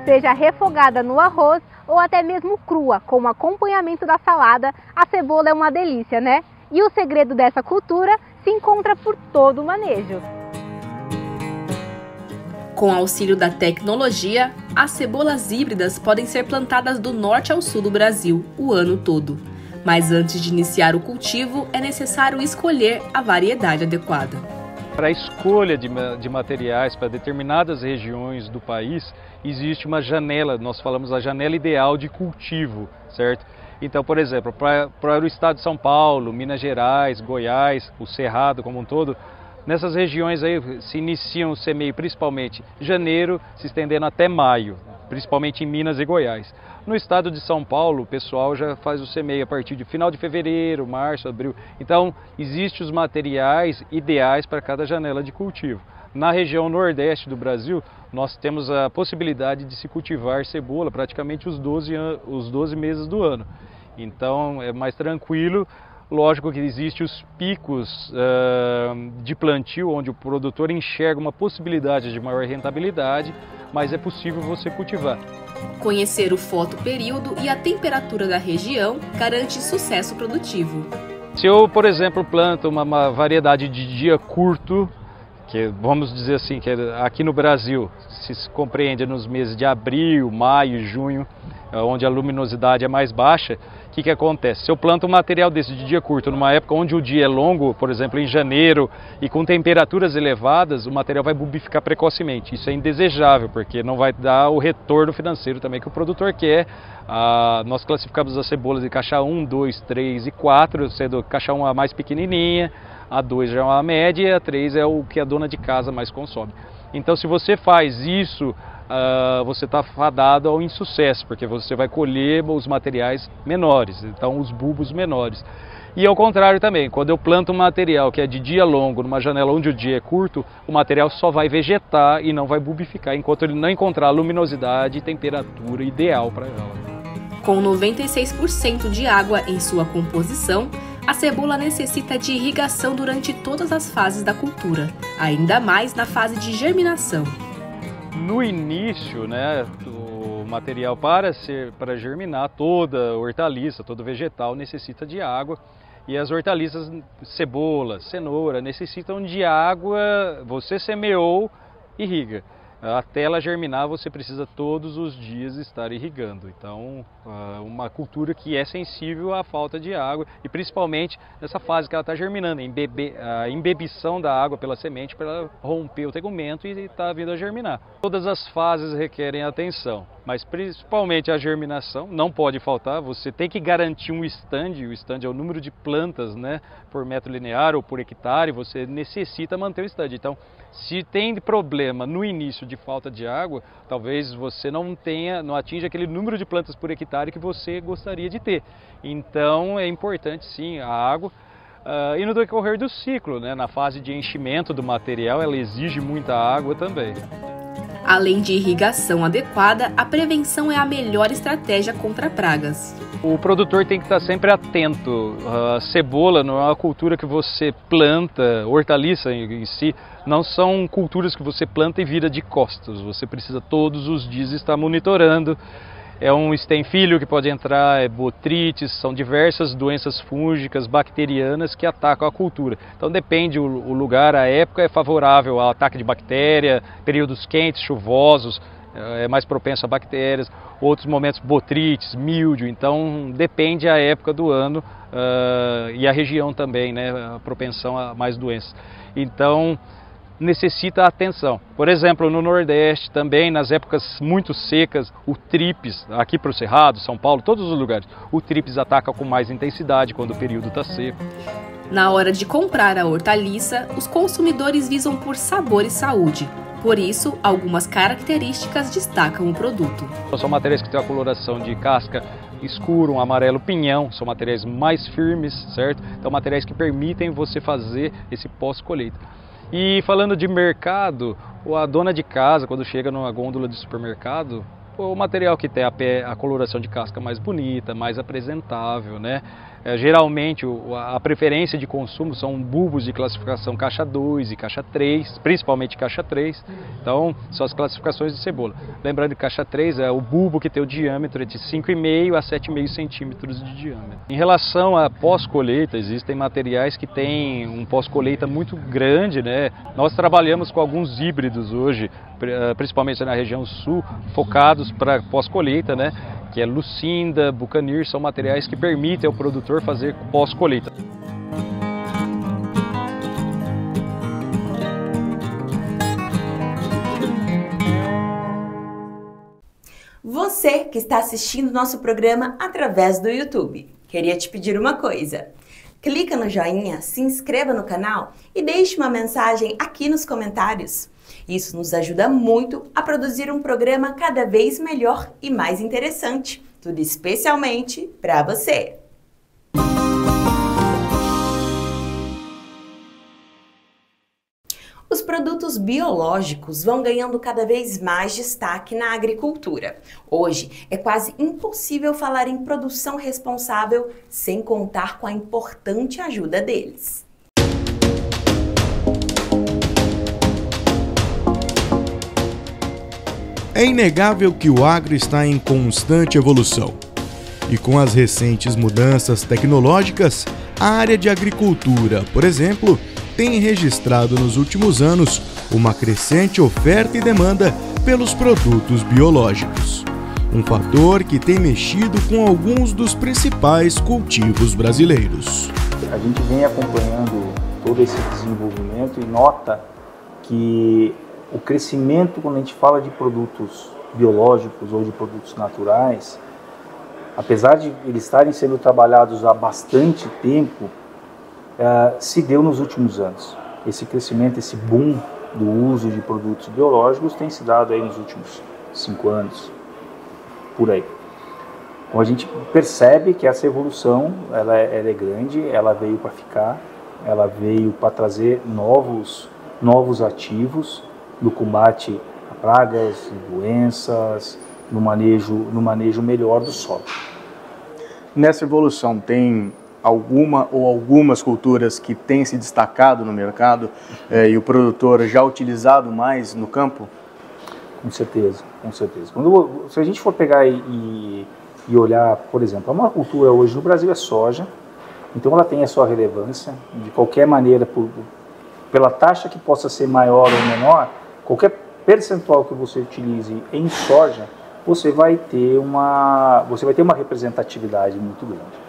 Seja refogada no arroz ou até mesmo crua, como acompanhamento da salada, a cebola é uma delícia, né? E o segredo dessa cultura se encontra por todo o manejo. Com auxílio da tecnologia, as cebolas híbridas podem ser plantadas do norte ao sul do Brasil o ano todo. Mas antes de iniciar o cultivo, é necessário escolher a variedade adequada. Para a escolha de materiais para determinadas regiões do país, existe uma janela, nós falamos a janela ideal de cultivo, certo? Então, por exemplo, para o estado de São Paulo, Minas Gerais, Goiás, o Cerrado como um todo, nessas regiões aí se iniciam o semeio principalmente em janeiro, se estendendo até maio, principalmente em Minas e Goiás. No estado de São Paulo, o pessoal já faz o semeio a partir de final de fevereiro, março, abril. Então, existem os materiais ideais para cada janela de cultivo. Na região nordeste do Brasil, nós temos a possibilidade de se cultivar cebola praticamente os 12 meses do ano. Então, é mais tranquilo. Lógico que existem os picos de plantio, onde o produtor enxerga uma possibilidade de maior rentabilidade, mas é possível você cultivar. Conhecer o fotoperíodo e a temperatura da região garante sucesso produtivo. Se eu, por exemplo, planto uma variedade de dia curto, que vamos dizer assim, que aqui no Brasil se compreende nos meses de abril, maio, junho, onde a luminosidade é mais baixa, o que acontece? Se eu planto um material desse de dia curto, numa época onde o dia é longo, por exemplo, em janeiro, e com temperaturas elevadas, o material vai bulbificar precocemente. Isso é indesejável, porque não vai dar o retorno financeiro também que o produtor quer. Nós classificamos as cebolas em caixa 1, 2, 3 e 4, sendo caixa 1 a mais pequenininha, a 2 já é uma média e a 3 é o que a dona de casa mais consome. Então, se você faz isso, você está fadado ao insucesso, porque você vai colher os materiais menores, então os bulbos menores. E ao contrário também, quando eu planto um material que é de dia longo, numa janela onde o dia é curto, o material só vai vegetar e não vai bulbificar, enquanto ele não encontrar a luminosidade e temperatura ideal para ela. Com 96% de água em sua composição, a cebola necessita de irrigação durante todas as fases da cultura, ainda mais na fase de germinação. No início, né, o material para germinar, toda hortaliça, todo vegetal necessita de água. E as hortaliças, cebola, cenoura, necessitam de água, você semeou, irriga. Até ela germinar, você precisa todos os dias estar irrigando. Então, uma cultura que é sensível à falta de água e principalmente nessa fase que ela está germinando, a embebição da água pela semente para ela romper o tegumento e está vindo a germinar. Todas as fases requerem atenção, mas principalmente a germinação não pode faltar. Você tem que garantir um stand, o stand é o número de plantas, né, por metro linear ou por hectare, você necessita manter o stand. Então, se tem problema no início de falta de água, talvez você não atinja aquele número de plantas por hectare que você gostaria de ter. Então é importante sim a água. E no decorrer do ciclo, né, na fase de enchimento do material, ela exige muita água também. Além de irrigação adequada, a prevenção é a melhor estratégia contra pragas. O produtor tem que estar sempre atento. A cebola não é uma cultura que você planta, hortaliça em si, não são culturas que você planta e vira de costas. Você precisa todos os dias estar monitorando. É um estenfilho que pode entrar, é botrites, são diversas doenças fúngicas, bacterianas que atacam a cultura. Então depende o lugar, a época é favorável ao ataque de bactéria, períodos quentes, chuvosos, é mais propenso a bactérias, outros momentos botrites, míldio, então depende a época do ano e a região também, né, a propensão a mais doenças. Então necessita atenção. Por exemplo, no Nordeste também, nas épocas muito secas, o tripes, aqui para o Cerrado, São Paulo, todos os lugares, o tripes ataca com mais intensidade quando o período está seco. Na hora de comprar a hortaliça, os consumidores visam por sabor e saúde. Por isso, algumas características destacam o produto. São materiais que têm a coloração de casca escuro, um amarelo pinhão, são materiais mais firmes, certo? Então, materiais que permitem você fazer esse pós-colheita. E falando de mercado, a dona de casa, quando chega numa gôndola de supermercado, o material que tem a coloração de casca mais bonita, mais apresentável, né? Geralmente a preferência de consumo são bulbos de classificação caixa 2 e caixa 3, principalmente caixa 3, então são as classificações de cebola. Lembrando que caixa 3 é o bulbo que tem o diâmetro de 5,5 a 7,5 centímetros de diâmetro. Em relação à pós-colheita, existem materiais que têm um pós-colheita muito grande, né? Nós trabalhamos com alguns híbridos hoje, principalmente na região sul, focados para pós-colheita, né? Que é Lucinda, Bucanir, são materiais que permitem ao produtor fazer pós-colheita. Você que está assistindo nosso programa através do YouTube, queria te pedir uma coisa. Clica no joinha, se inscreva no canal e deixe uma mensagem aqui nos comentários. Isso nos ajuda muito a produzir um programa cada vez melhor e mais interessante, tudo especialmente para você. Os produtos biológicos vão ganhando cada vez mais destaque na agricultura. Hoje é quase impossível falar em produção responsável sem contar com a importante ajuda deles. É inegável que o agro está em constante evolução. E com as recentes mudanças tecnológicas, a área de agricultura, por exemplo, tem registrado nos últimos anos uma crescente oferta e demanda pelos produtos biológicos. um fator que tem mexido com alguns dos principais cultivos brasileiros. A gente vem acompanhando todo esse desenvolvimento e nota que o crescimento, quando a gente fala de produtos biológicos ou de produtos naturais, apesar de eles estarem sendo trabalhados há bastante tempo, se deu nos últimos anos. Esse crescimento, esse boom do uso de produtos biológicos tem se dado aí nos últimos 5 anos, por aí. Então a gente percebe que essa evolução ela é grande, ela veio para ficar, ela veio para trazer novos ativos no combate a pragas, doenças, no manejo melhor do solo. Nessa evolução tem alguma ou algumas culturas que têm se destacado no mercado e o produtor já utilizado mais no campo? Com certeza, com certeza. Se a gente for pegar e olhar, por exemplo, a maior cultura hoje no Brasil é soja, então ela tem a sua relevância, de qualquer maneira, pela taxa que possa ser maior ou menor, qualquer percentual que você utilize em soja, você vai ter uma representatividade muito grande.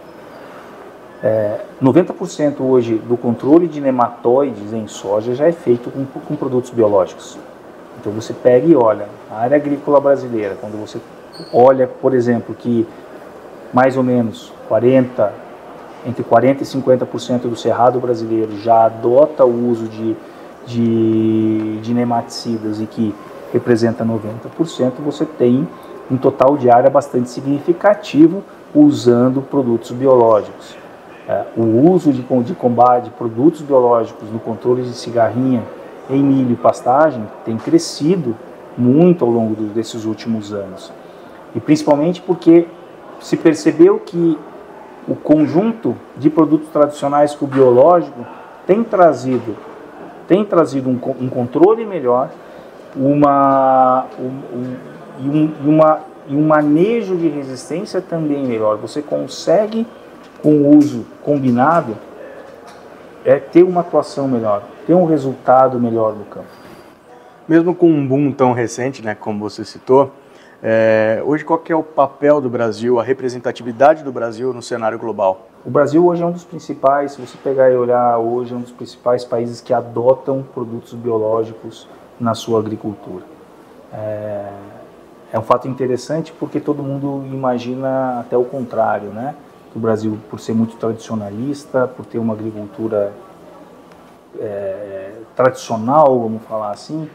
90% hoje do controle de nematóides em soja já é feito com produtos biológicos. Então você pega e olha, a área agrícola brasileira, quando você olha, por exemplo, que mais ou menos entre 40% e 50% do cerrado brasileiro já adota o uso de nematicidas e que representa 90%, você tem um total de área bastante significativo usando produtos biológicos. O uso de combate de produtos biológicos no controle de cigarrinha em milho e pastagem tem crescido muito ao longo desses últimos anos. E principalmente porque se percebeu que o conjunto de produtos tradicionais com o biológico tem trazido um controle melhor, um manejo de resistência também melhor. Você consegue, com o uso combinado, ter uma atuação melhor, ter um resultado melhor no campo. Mesmo com um boom tão recente, né, como você citou, hoje qual que é o papel do Brasil, a representatividade do Brasil no cenário global? O Brasil hoje é um dos principais, se você pegar e olhar hoje, é um dos principais países que adotam produtos biológicos na sua agricultura. É um fato interessante porque todo mundo imagina até o contrário, né? Que o Brasil, por ser muito tradicionalista, por ter uma agricultura tradicional, vamos falar assim,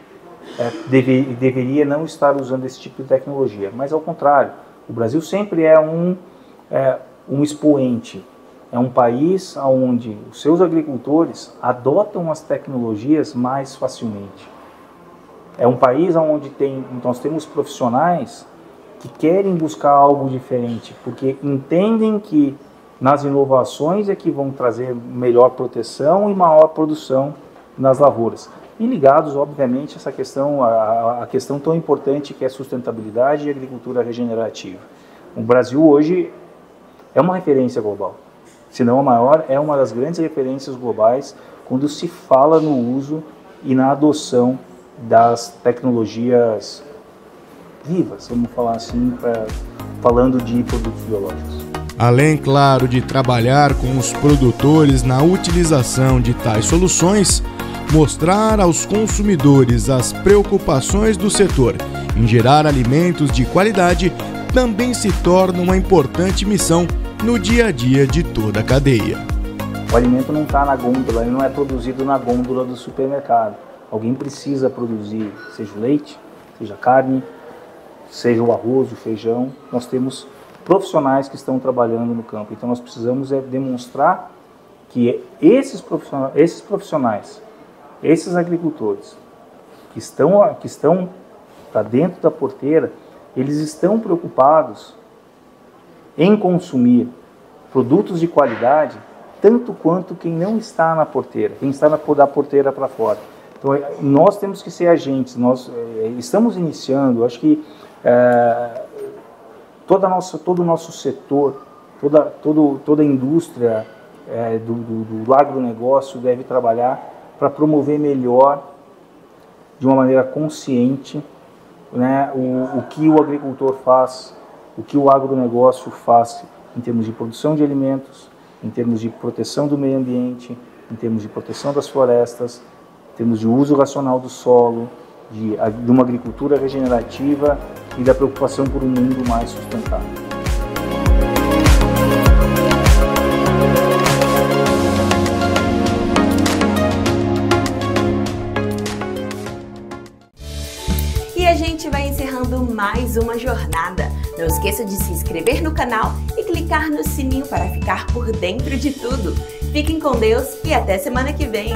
deveria não estar usando esse tipo de tecnologia. Mas ao contrário, o Brasil sempre é um expoente, é um país onde os seus agricultores adotam as tecnologias mais facilmente. É um país onde nós temos profissionais que querem buscar algo diferente, porque entendem que nas inovações é que vão trazer melhor proteção e maior produção nas lavouras. E ligados, obviamente, a essa questão, a questão tão importante que é sustentabilidade e agricultura regenerativa. O Brasil hoje é uma referência global, se não a maior, é uma das grandes referências globais quando se fala no uso e na adoção das tecnologias vivas, vamos falar assim, falando de produtos biológicos. Além, claro, de trabalhar com os produtores na utilização de tais soluções, mostrar aos consumidores as preocupações do setor em gerar alimentos de qualidade também se torna uma importante missão no dia a dia de toda a cadeia. O alimento não está na gôndola, ele não é produzido na gôndola do supermercado. Alguém precisa produzir, seja o leite, seja a carne, seja o arroz, o feijão. Nós temos profissionais que estão trabalhando no campo. Então nós precisamos demonstrar que esses profissionais, esses agricultores que estão para dentro da porteira, eles estão preocupados em consumir produtos de qualidade tanto quanto quem não está na porteira, quem está da porteira para fora. Então, nós temos que ser agentes, nós estamos iniciando, acho que todo o nosso setor, toda a indústria do agronegócio deve trabalhar para promover melhor, de uma maneira consciente, né, o que o agricultor faz, o que o agronegócio faz em termos de produção de alimentos, em termos de proteção do meio ambiente, em termos de proteção das florestas, em termos de uso racional do solo, de uma agricultura regenerativa e da preocupação por um mundo mais sustentável. E a gente vai encerrando mais uma jornada. Não esqueça de se inscrever no canal e clicar no sininho para ficar por dentro de tudo. Fiquem com Deus e até semana que vem!